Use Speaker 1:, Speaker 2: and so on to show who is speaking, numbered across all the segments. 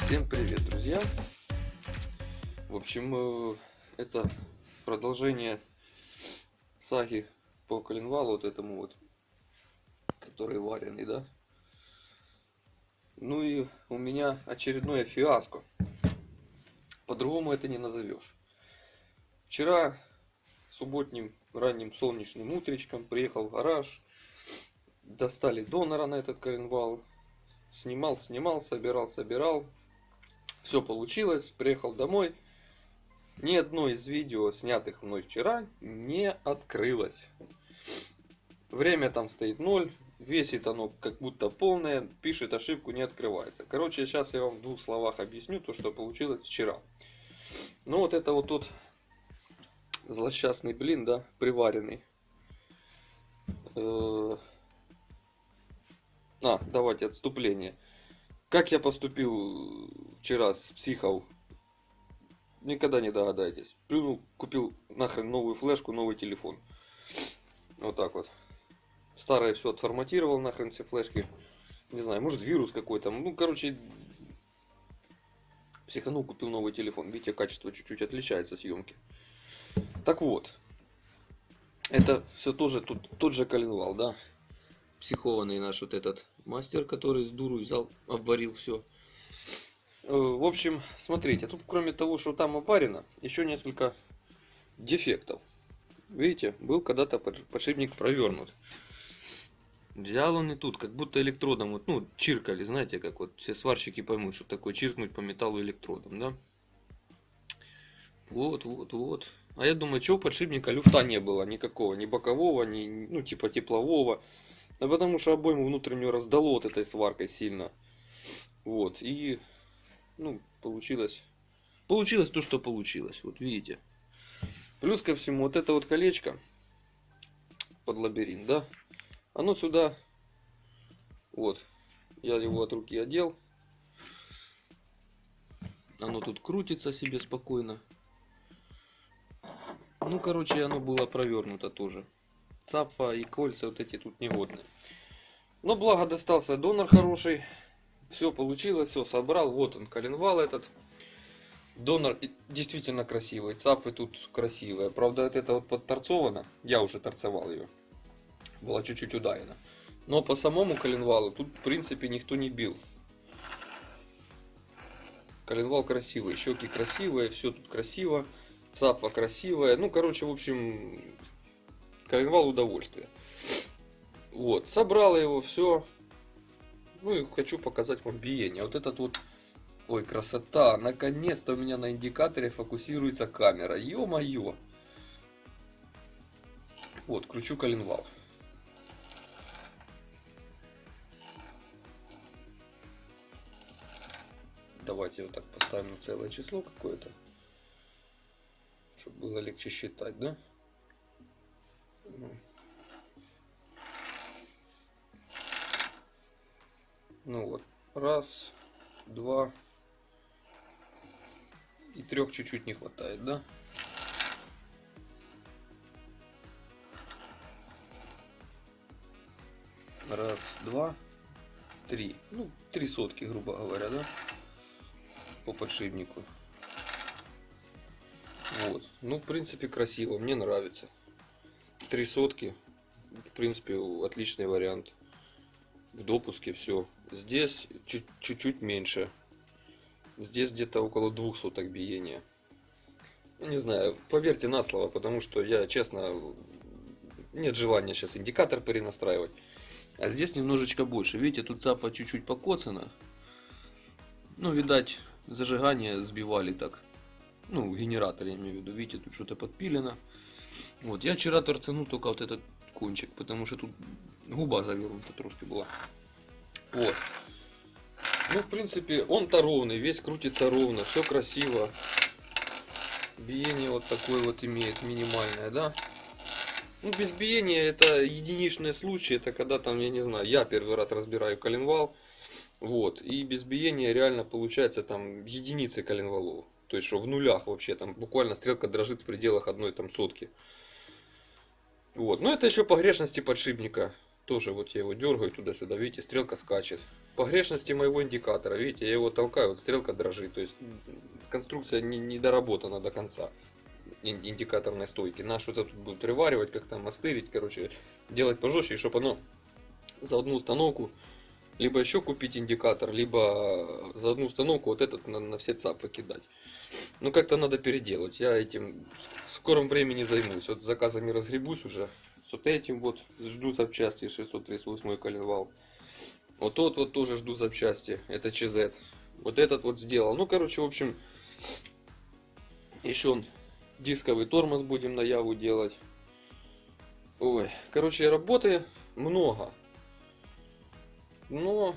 Speaker 1: Всем привет, друзья! В общем, это продолжение саги по коленвалу, вот этому вот, который вареный, да? Ну и у меня очередное фиаско. По-другому это не назовешь. Вчера субботним ранним солнечным утречком приехал в гараж, достали донора на этот коленвал, снимал, собирал. Все получилось, приехал домой. Ни одно из видео, снятых мной вчера, не открылось. Время там стоит 0, весит оно как будто полное, пишет ошибку, не открывается. Короче, сейчас я вам в двух словах объясню то, что получилось вчера. Ну вот это вот тот злосчастный блин, да, приваренный. Давайте отступление. Как я поступил вчера с психов, никогда не догадаетесь. Плюнул, купил нахрен новую флешку, новый телефон. Вот так вот. Старое все отформатировал, нахрен все флешки. Не знаю, может вирус какой-то. Ну, короче, психанул, купил новый телефон. Видите, качество чуть-чуть отличается съемки. Так вот. Это все тоже тот же коленвал, да? Психованный наш вот этот мастер, который с дуру взял, обварил все. В общем, смотрите, тут кроме того, что там обварено, еще несколько дефектов. Видите, был когда-то подшипник провернут. Взял он и тут, как будто электродом, вот, ну, чиркали, знаете, как вот все сварщики поймут, что такое чиркнуть по металлу электродом, да? Вот. А я думаю, что у подшипника люфта не было никакого, ни бокового, ни, ну, типа теплового. А потому что обойму внутреннюю раздало вот этой сваркой сильно. Вот, и, ну, получилось то, что получилось, вот видите. Плюс ко всему, вот это вот колечко под лабиринт, да? Оно сюда, вот, я его от руки одел. Оно тут крутится себе спокойно. Ну, короче, оно было провернуто тоже. Цапфа и кольца вот эти тут негодные. Но благо достался донор хороший. Все получилось, все собрал. Вот он, коленвал этот. Донор действительно красивый. Цапфы тут красивые. Правда, это вот подторцовано. Я уже торцевал ее. Была чуть-чуть ударена. Но по самому коленвалу тут, в принципе, никто не бил. Коленвал красивый. Щеки красивые. Все тут красиво. Цапфа красивая. Ну, короче, в общем, коленвал удовольствие. Вот. Собрал его, все. Ну и хочу показать вам биение. Вот этот вот... Ой, красота! Наконец-то у меня на индикаторе фокусируется камера. Ё-моё! Вот, кручу коленвал. Давайте вот так поставим на целое число какое-то. Чтобы было легче считать, да? Ну вот. Раз, два. И 3 чуть-чуть не хватает, да? Раз, два, 3. Ну, 3 сотки, грубо говоря, да? По подшипнику. Вот. Ну, в принципе, красиво. Мне нравится. 3 сотки. В принципе, отличный вариант. В допуске все. Здесь чуть-чуть меньше. Здесь где-то около 2 соток биения. Ну, не знаю, поверьте на слово, потому что я, честно, нет желания сейчас индикатор перенастраивать. А здесь немножечко больше. Видите, тут цапа чуть-чуть покоцана. Ну, видать, зажигание сбивали так. Ну, генератор, я имею в виду. Видите, тут что-то подпилено. Вот, я вчера торцанул только вот этот кончик, потому что тут губа завернута трошки была. Вот. Ну, в принципе, он-то ровный, весь крутится ровно, все красиво. Биение вот такое вот имеет, минимальное, да? Ну, без биения это единичные случаи, это когда там, я не знаю, я первый раз разбираю коленвал. Вот, и без биения реально получается там единицы коленвалов. То есть, что в нулях вообще, там буквально стрелка дрожит в пределах одной там сотки. Вот, но это еще погрешности подшипника. Тоже вот я его дергаю туда-сюда, видите, стрелка скачет. Погрешности моего индикатора, видите, я его толкаю, вот стрелка дрожит. То есть конструкция не доработана до конца индикаторной стойки. Нас что-то тут будут приваривать, как-то мастырить, короче, делать пожестче, и чтобы оно за одну установку либо еще купить индикатор, либо за одну установку вот этот на все цапы кидать. Ну как-то надо переделать. Я этим в скором времени займусь. Вот с заказами разгребусь уже. С вот этим вот жду запчасти 638 коленвал. Вот тот вот тоже жду запчасти. Это ЧЗ. Вот этот вот сделал. Ну короче, в общем, еще дисковый тормоз будем на Яву делать. Ой, короче, работы много. Но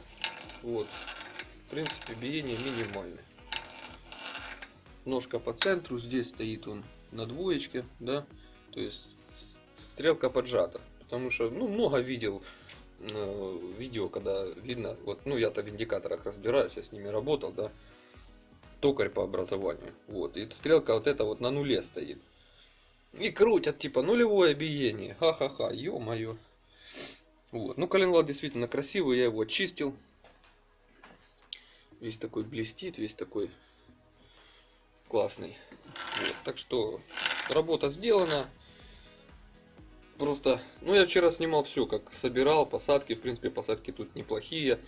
Speaker 1: вот, в принципе, биение минимальное. Ножка по центру, здесь стоит он на двоечке, да, то есть стрелка поджата. Потому что, ну, много видел видео, когда видно, вот, ну, я-то в индикаторах разбираюсь, я с ними работал, да, токарь по образованию, вот, и стрелка вот эта вот на нуле стоит. И крутят, типа, нулевое биение, ха-ха-ха, ё-моё. Вот. Ну, коленвал действительно красивый, я его очистил. Весь такой блестит, весь такой классный. Вот. Так что работа сделана. Просто, ну, я вчера снимал все, как собирал, посадки. В принципе, посадки тут неплохие.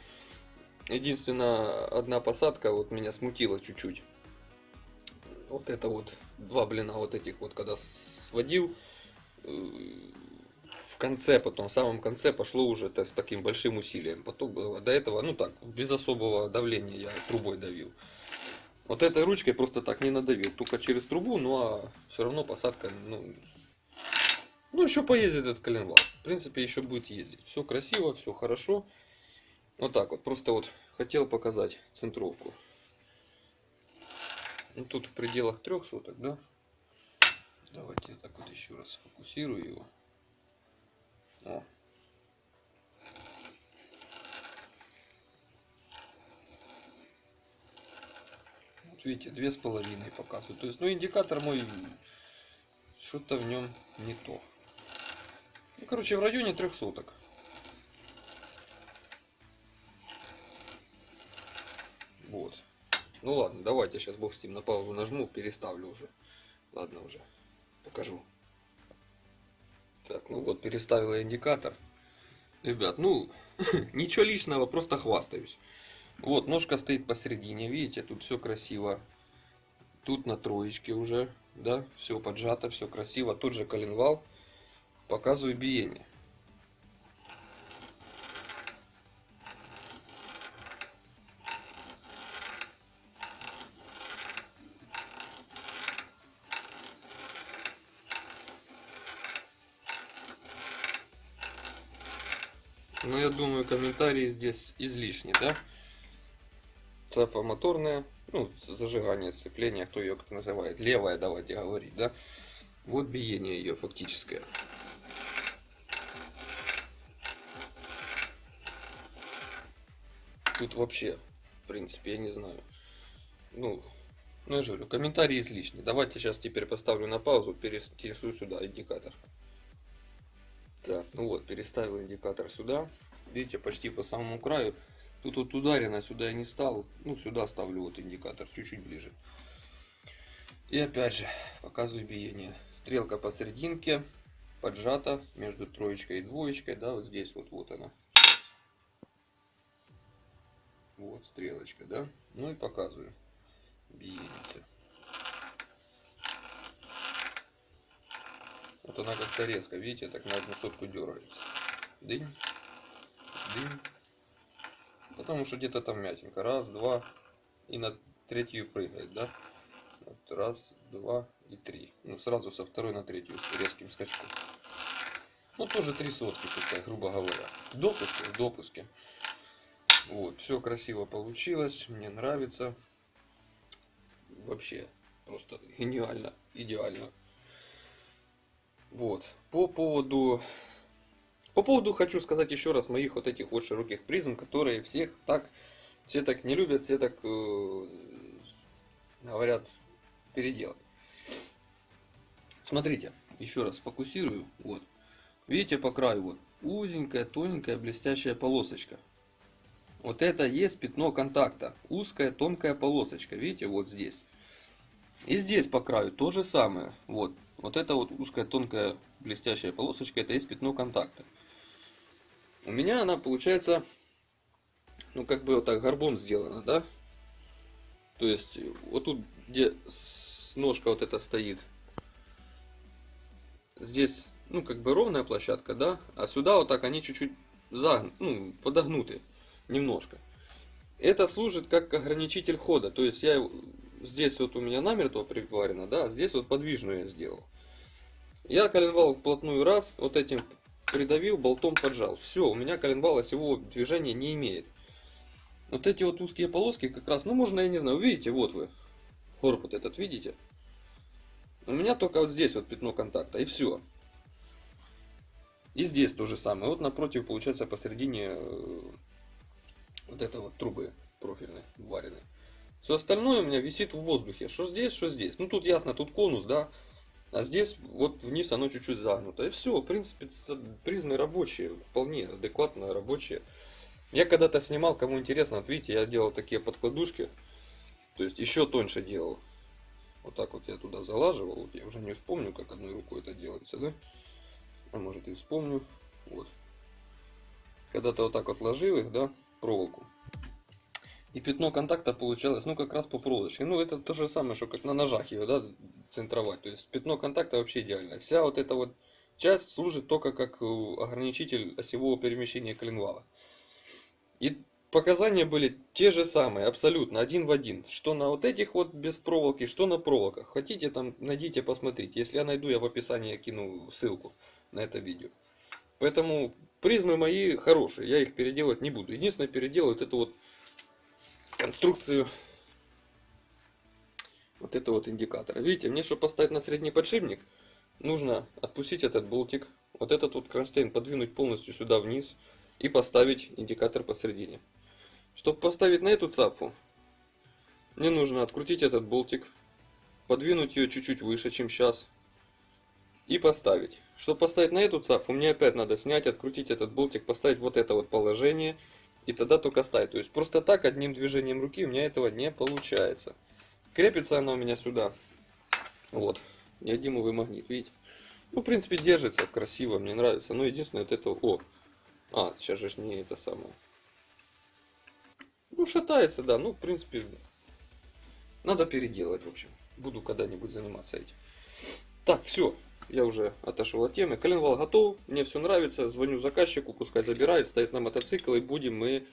Speaker 1: Единственное, одна посадка вот меня смутила чуть-чуть. Вот это вот, два блина вот этих вот, когда сводил. В конце, потом, в самом конце пошло уже с таким большим усилием. Потом было до этого, ну так, без особого давления я трубой давил. Вот этой ручкой просто так не надавил, только через трубу, ну а все равно посадка, ну еще поездит этот коленвал. В принципе, еще будет ездить. Все красиво, все хорошо. Вот так вот, просто вот хотел показать центровку. Ну, тут в пределах 3 соток, да? Давайте я так вот еще раз сфокусирую его. О. Вот видите, 2,5 показывает. То есть, ну, индикатор мой, что-то в нем не то. Ну, короче, в районе 3 соток. Вот. Ну ладно, давайте сейчас бог с ним, на паузу нажму, переставлю уже. Ладно, уже покажу. Так, ну вот, переставил я индикатор. Ребят, ну, ничего личного, просто хвастаюсь. Вот, ножка стоит посередине, видите, тут все красиво. Тут на троечке уже, да, все поджато, все красиво. Тот же коленвал. Показываю биение. Ну, я думаю, комментарии здесь излишни, да? Цапа моторная, ну, зажигание, сцепление, кто ее как называет. Левая, давайте говорить, да? Вот биение ее фактическое. Тут вообще, в принципе, я не знаю. Ну я же говорю, комментарии излишни. Давайте сейчас теперь поставлю на паузу, перенесу сюда индикатор. Так, ну вот, переставил индикатор сюда. Видите, почти по самому краю. Тут вот ударено, сюда я не стал. Ну, сюда ставлю вот индикатор, чуть-чуть ближе. И опять же, показываю биение. Стрелка посерединке, поджата между троечкой и двоечкой, да, вот здесь вот она. Вот стрелочка, да. Ну и показываю биение. Вот она как-то резко, видите, так на 1 сотку дергается. Дынь, дынь. Потому что где-то там мятинка. Раз, два. И на третью прыгает, да? Вот, раз, два и 3. Ну, сразу со второй на третью с резким скачком. Ну, тоже 3 сотки, пускай, грубо говоря. В допуске. Вот, все красиво получилось. Мне нравится. Вообще, просто гениально, идеально. Вот. По поводу хочу сказать еще раз моих вот этих вот широких призм, которые все так не любят, все так говорят переделать. Смотрите, еще раз фокусирую. Вот. Видите, по краю вот узенькая, тоненькая, блестящая полосочка. Вот это есть пятно контакта. Узкая, тонкая полосочка. Видите, вот здесь. И здесь по краю то же самое. Вот. Вот это вот узкая, тонкая, блестящая полосочка, это есть пятно контакта. У меня она получается, ну как бы вот так горбом сделана, да? То есть вот тут, где ножка вот эта стоит, здесь, ну как бы ровная площадка, да? А сюда вот так они чуть-чуть подогнуты немножко. Это служит как ограничитель хода. То есть я здесь вот у меня намертво приварено, да, а здесь вот подвижную я сделал. Я коленвал вплотную раз, вот этим придавил, болтом поджал. Все, у меня коленвал осевого движения не имеет. Вот эти вот узкие полоски как раз, ну можно, я не знаю, видите, вот вы, горб вот этот, видите? У меня только вот здесь вот пятно контакта, и все. И здесь то же самое. Вот напротив, получается, посередине вот этой вот трубы профильной, вареной. Все остальное у меня висит в воздухе. Что здесь. Ну тут ясно, тут конус, да. А здесь вот вниз оно чуть-чуть загнуто. И все, в принципе, призмы рабочие, вполне адекватно рабочие. Я когда-то снимал, кому интересно, вот видите, я делал такие подкладушки. То есть еще тоньше делал. Вот так вот я туда залаживал. Вот я уже не вспомню, как одной рукой это делается, да? А может и вспомню. Вот. Когда-то вот так вот ложил их, да, проволоку. И пятно контакта получалось, ну, как раз по проволочке. Ну, это то же самое, что как на ножах ее, да, центровать. То есть пятно контакта вообще идеально. Вся вот эта вот часть служит только как ограничитель осевого перемещения коленвала. И показания были те же самые, абсолютно, один в один. Что на вот этих вот без проволоки, что на проволоках. Хотите, там, найдите, посмотрите. Если я найду, я в описании кину ссылку на это видео. Поэтому призмы мои хорошие, я их переделывать не буду. Единственное, переделаю это вот конструкцию вот этого вот индикатора. Видите, мне, чтобы поставить на средний подшипник, нужно отпустить этот болтик, вот этот вот кронштейн подвинуть полностью сюда вниз и поставить индикатор посередине. Чтобы поставить на эту цапфу, мне нужно открутить этот болтик, подвинуть ее чуть-чуть выше, чем сейчас, и поставить. Чтобы поставить на эту цапфу, мне опять надо снять, открутить этот болтик, поставить вот это вот положение, и тогда только ставить. То есть просто так, одним движением руки у меня этого не получается. Крепится она у меня сюда. Вот. Неодимовый магнит, видите? Ну, в принципе, держится красиво, мне нравится. Но единственное, вот это... сейчас же не это самое. Ну, шатается, да. Ну, в принципе, надо переделать, в общем. Буду когда-нибудь заниматься этим. Так, все. Я уже отошел от темы. Коленвал готов. Мне все нравится. Звоню заказчику, пускай забирает, ставит на мотоцикл. И будем мы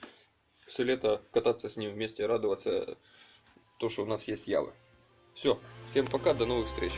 Speaker 1: все лето кататься с ним вместе, радоваться то, что у нас есть Явы. Все. Всем пока, до новых встреч.